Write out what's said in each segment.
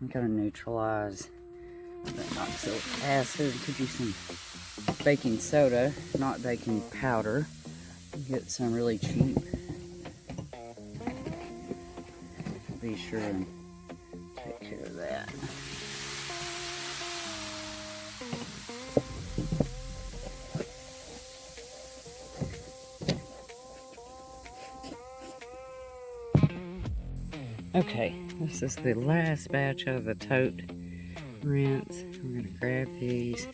I'm gonna neutralize that oxalic acid. Could use some baking soda, not baking powder. Get some really cheap. Be sure and take care of that. Okay, this is the last batch of the tote rinse. We're gonna grab these.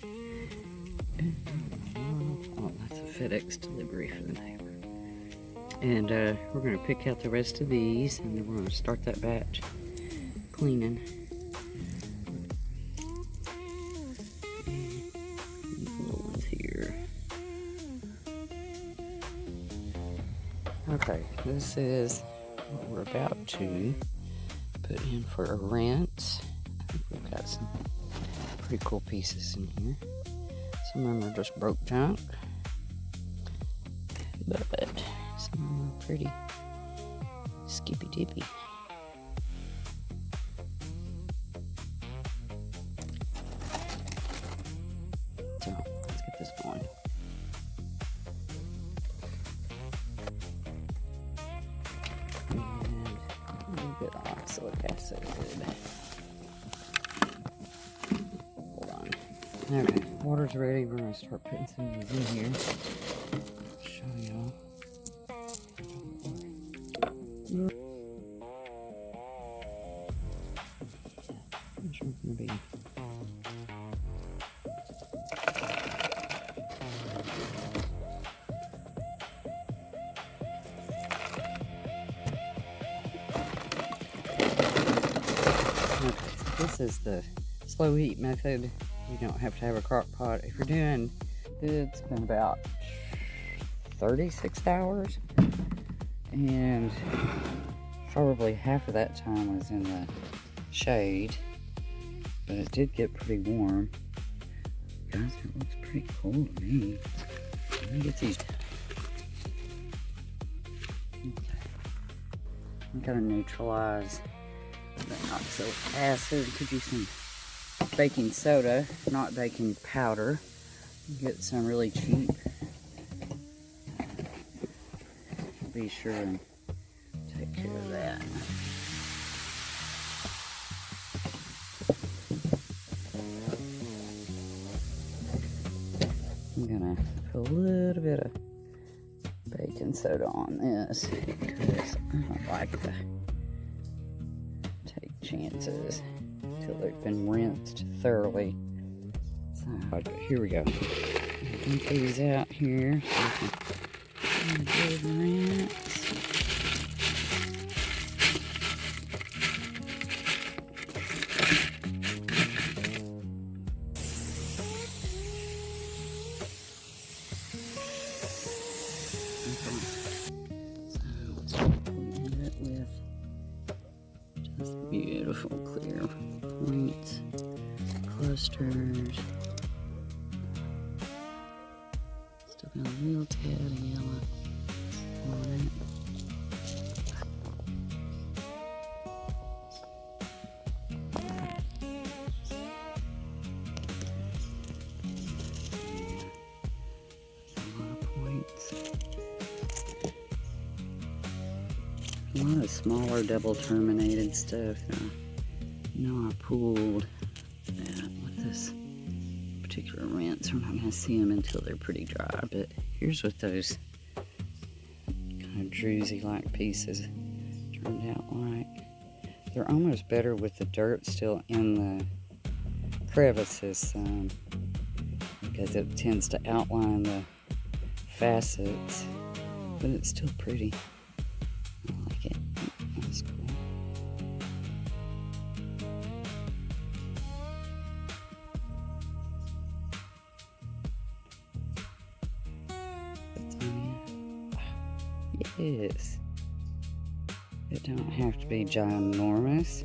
Oh, that's a FedEx delivery for the neighbor. And we're gonna pick out the rest of these, and then we're gonna start that batch cleaning. These little ones here. Okay, this is what we're about to put in for a rinse. I think we've got some pretty cool pieces in here. Some of them are just broke junk, but some of them are pretty skippy dippy. So let's get this going. And a little bit of oxalic acid. Hold on. Okay, water's ready. We're gonna start putting some of these in here. Show y'all. Which one's gonna be? Okay, so this is the slow heat method. You don't have to have a crock pot. If you're doing, it's been about 36 hours, and probably half of that time was in the shade, but it did get pretty warm. Guys, it looks pretty cool to me. Let me get these. Okay. I'm gonna neutralize that oxalic acid. Could use some baking soda, not baking powder. Get some really cheap. Be sure and take care of that. I'm gonna put a little bit of baking soda on this because I don't like to take chances until they've been rinsed thoroughly. So here we go. Dump these out here. Good rinse. Just beautiful clear points, clusters. Still got a little tad of yellow on it. A lot of points. A lot of smaller double terminated stuff. I pulled that with this particular rinse. We're not going to see them until they're pretty dry, but here's what those kind of druzy-like pieces turned out like. They're almost better with the dirt still in the crevices because it tends to outline the facets, but it's still pretty. I like it. That's cool. Yes. It don't have to be ginormous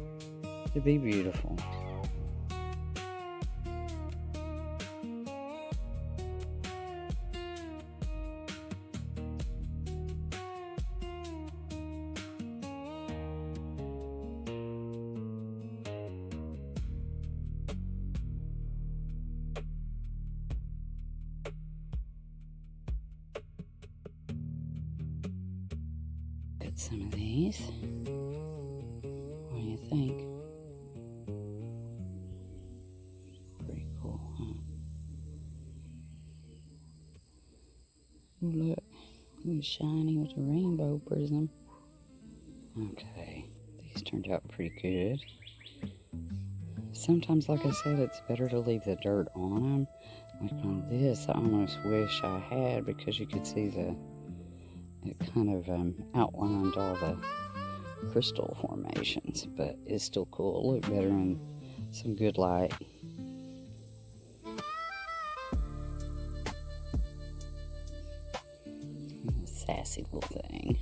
to be beautiful. get some of these. What do you think? Pretty cool, huh? Look, it's shiny with a rainbow prism. Okay, these turned out pretty good. Sometimes, like I said, it's better to leave the dirt on them. Like on this, I almost wish I had, because you could see it kind of outlined all the crystal formations, but it's still cool. It'll look better in some good light. Sassy little thing.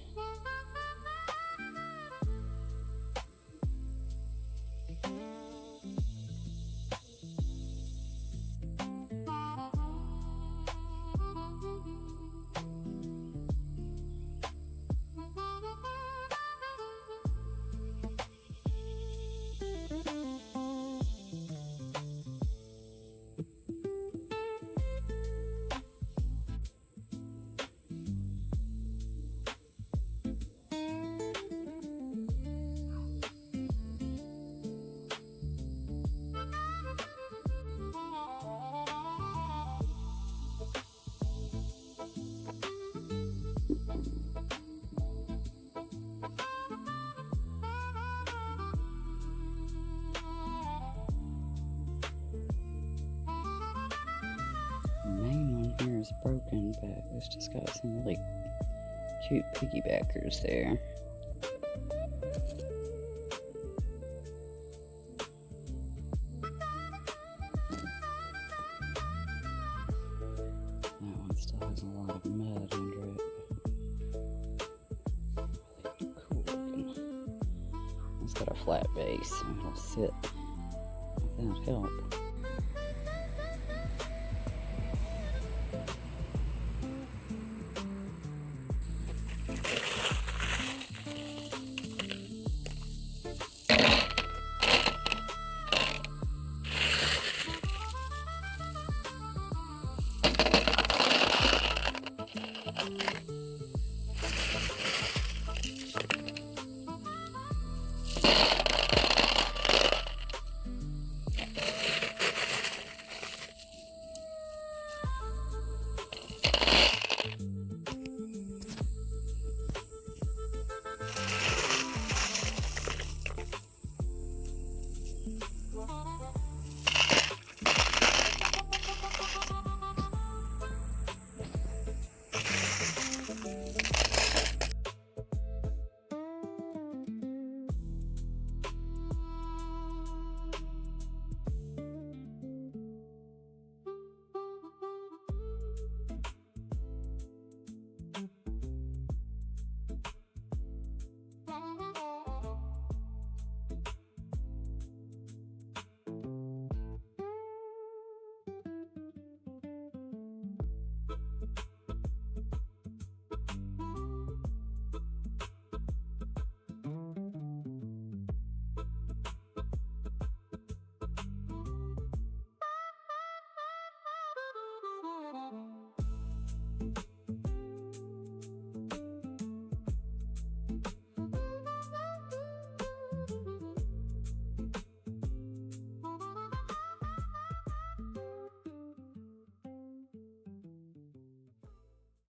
Here is broken, but it's just got some really cute piggybackers there. That one still has a lot of mud under it. Really cool looking. It's got a flat base, so it'll sit without help.